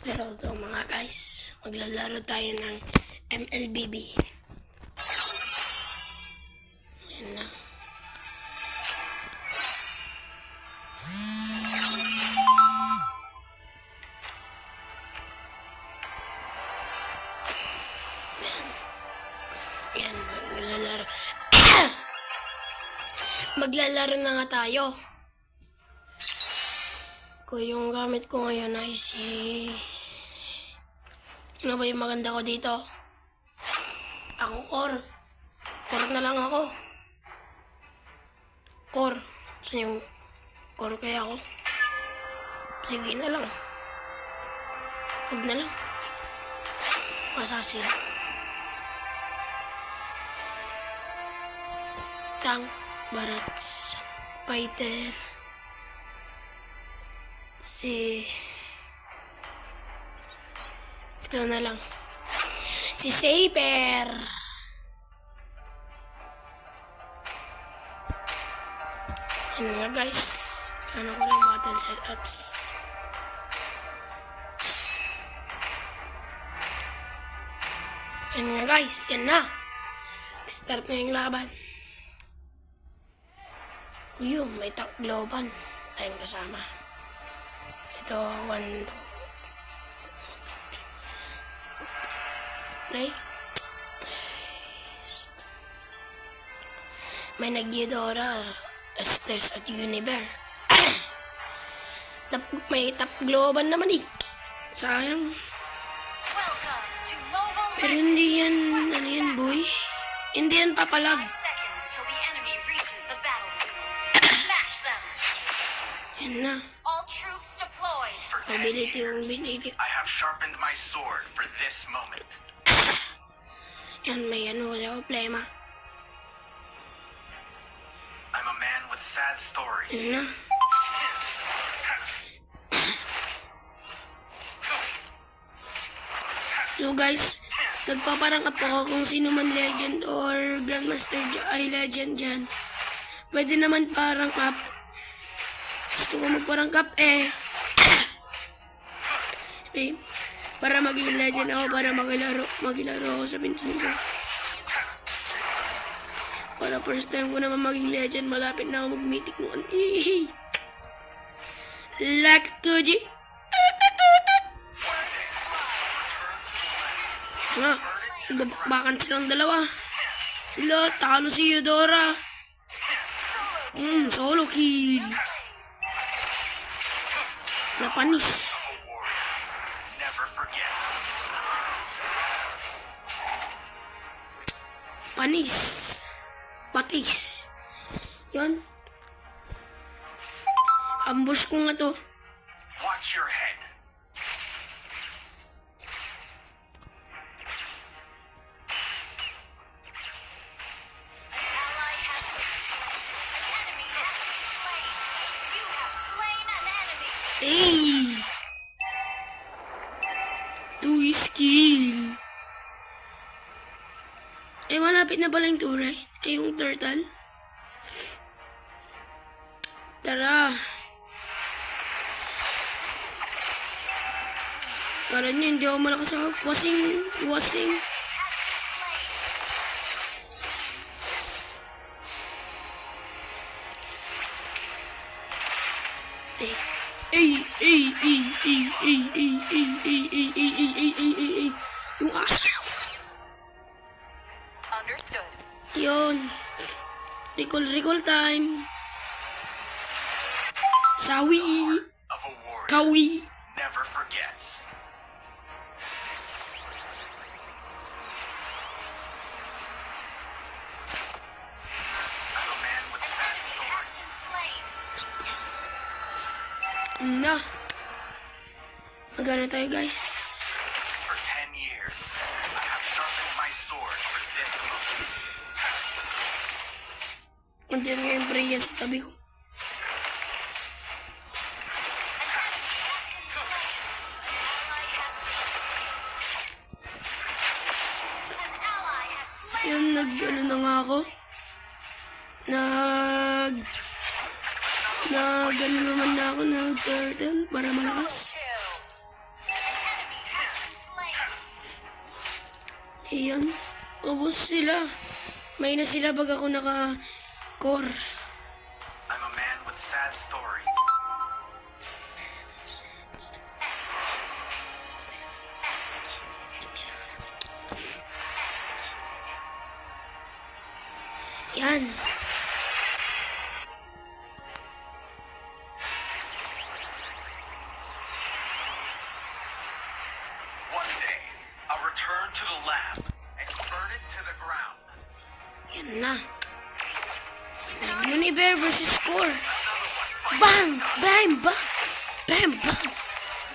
Pero ito mga guys, maglalaro tayo ng MLBB. Ayan na. Ayan, maglalaro. Maglalaro na nga tayo. Yung gamit ko ngayon ay ano ba yung maganda ko dito? Ako core. Core na lang ako. Core. Saan yung core kaya ako? Sige na lang. Huwag na lang. Assassin. Tank. Barats. Fighter. Ito na lang. Si Saber. Ano nga guys? Ano ko lang battle setups. Ano nga guys? Yan na. Start na yung laban. Yun, may takloban tayong kasama. Ito, 1, 2, play. May nag-Ghidorah, Estes at Univer. May top globan naman eh. Sayang. Pero hindi yan, ano yan boy? Hindi yan papalag. Yan na. Ability yung binili. I have sharpened my sword for this moment. Yan, may ano sa problema. I'm a man with sad stories. Yan na. So guys, nagpaparangkap ako kung sino man legend or grandmaster ay legend dyan. Pwede naman parangkap. Gusto ko magparangkap eh. Para maging legend ako, para maglaro ako sa pinsan ko. Para first time ko naman maging legend, malapit na ako mag-mythic noon. Like Koji. Nga, bakan silang dalawa. Sila, talo si Eudora. Solo kill. Napanis. Panis. Patis. Yan. Ambush ko nga to. Watch your head. Hey! 2 skill. Eh, malapit na pala yung turay. Eh, yung turtle. Tara. Kala niyo, hindi ako malakas ako. Wasing. Yung asaw. Yun. Recall time. Sawi. Of a warrior Kawi. never forgets. I'm a man with sad stories. Na. Magana tayo guys. For 10 years, I have sharpened my sword for this moment. Andiyan nga yung Freya sa tabi ko. Yun, ano na nga ako. Nag-ano naman na ako ng turtle para malakas. Ayan. Ubus sila. May na sila pag ako naka-core. I'm a man with sad stories. Yan. One day, I'll return to the lab and burn it to the ground. Yan na. Unibear versus Core. Bang! Bam! Bang! Bam! Bang!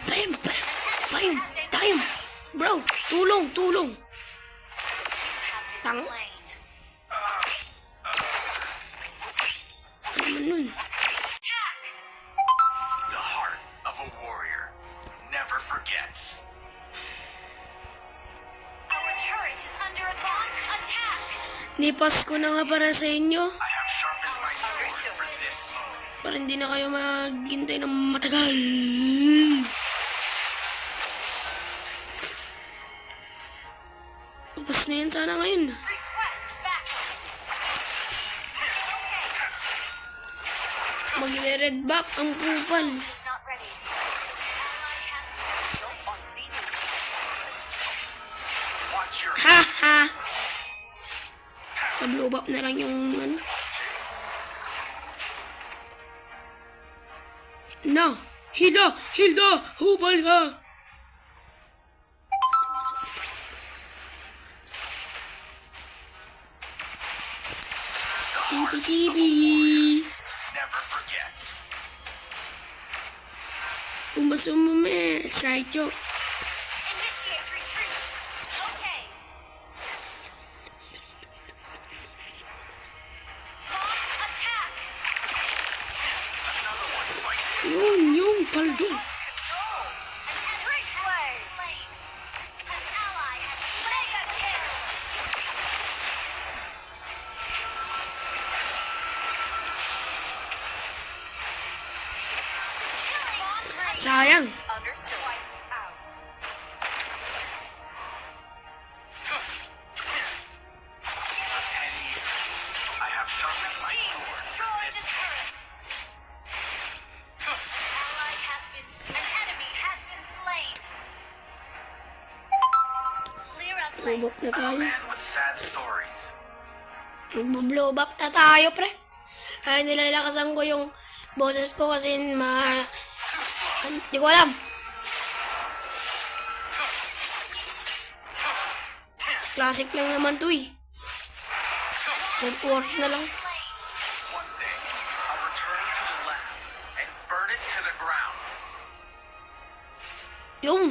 Bam! Bam! Bam! Time! Bro! Tulong! Tulong! Tang! Ano naman nun? The heart of a warrior never forgets. Our turret is under attack. Attack! Nipas ko na nga para sa inyo. I have sharpened my sword for this moment. Para hindi na kayo maghintay ng matagal. Ubus na yan sana ngayon. Request backup. Magle-red back ang kupal. Is not ready. Ally has been built on Phoenix. Watch your Ha ha! Sa blow up na lang yung ano. No! Hilda! Hilda! Hubal ka! Tibi-tibi! never forgets. Umasume! Sideshow! Initiate retreat. Okay. Launch attack. Another one fights. Yung paldo! Control. An replay. Slain. An ally has mega kill. Killing. Sayang! Understood. Wiped out. For 10 years, I have sharpened my Team sword for destroy this the moment. turret. Ally has been. An enemy has been slain. Clear up lane. Blow up na I'm a tayo. man with sad stories. Mag-blow up na tayo, pre. Ay, nilalakasan ko yung boses ko kasi Too slow. Hindi ko alam. Classic lang naman to eh. Network na lang. Slain. One day, I'll return to the lab and burn it to the ground. Yung.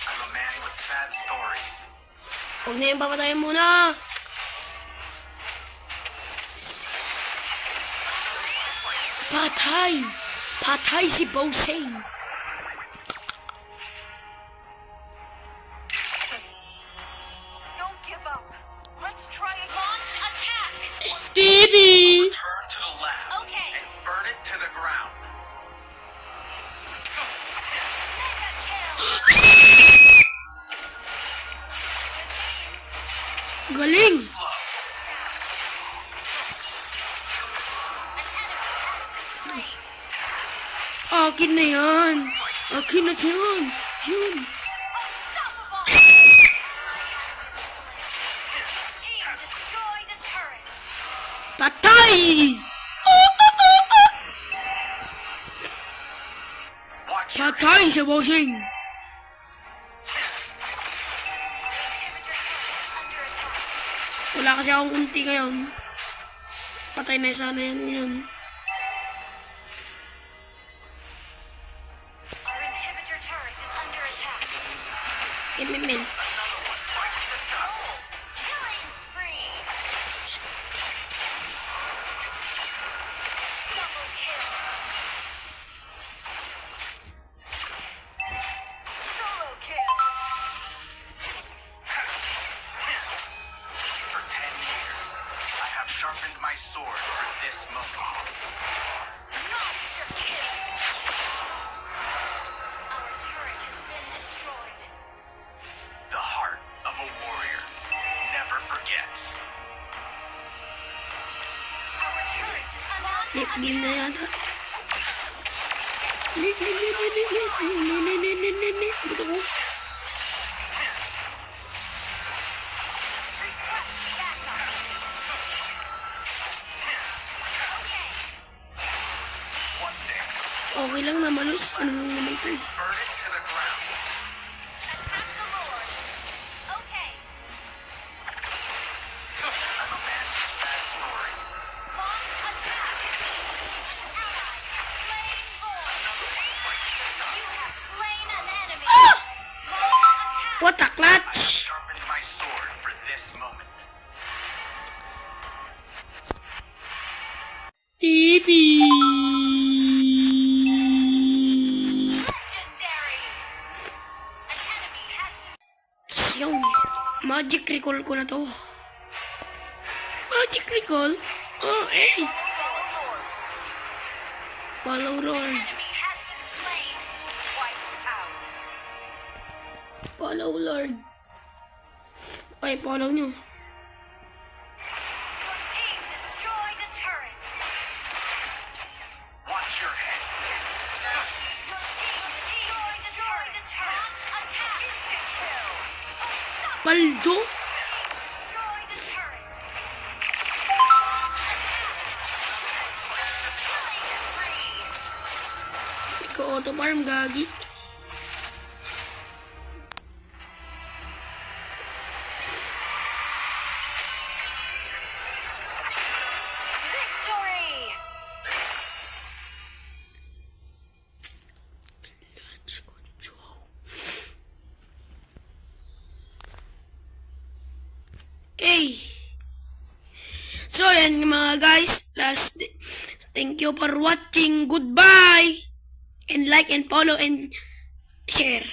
I'm a man with sad stories. Huwag na yung papatayin muna. Patay. Patay si Bosing. Don't give up. Let's try a launch attack. TV. Return to the lab Okay. and burn it to the ground. Mega kill. Galing. Slow. An enemy has been slain. Akin na yan. Akin na yan. Yun. Unstoppable. Team destroyed a turret. Patay. Watch your Patay si Bosing. Inhibitor turret under attack. Wala kasi akong unti ngayon. Patay na sana yun. Our inhibitor turret is under attack. Imimil. another one bites the dust. Killing spree. Double kill. Solo kill. For 10 years, I have sharpened my sword for this moment. Monster kill. Our turret has been destroyed. The Lip game na yata. Buto ko. Request backup. Okay. One day, Okay lang na malus. Ano nang naman to? burn it to the ground. Attack the Lord. Okay. I'm a man with sad stories. Launch attack. Ally slain Void. You have slain an enemy. Launch attack. What a I clutch! sharpened my sword for this moment. TV! Legendary. An enemy has Yung magic recall ko na to. Magic recall? Oh, eh. Follow Lord. enemy has been slain. Wiped out. Follow Lord. Okay, follow nyo. Your team destroyed a turret. Watch your head. Your team destroyed a turret. Attack. Instant kill. Paldo? Destroyed a turret. Killing spree. Ikaw auto farm, gagi. Victory. Let's control. Hey! So, yan mga guys. Thank you for watching. Goodbye! And like and follow and share.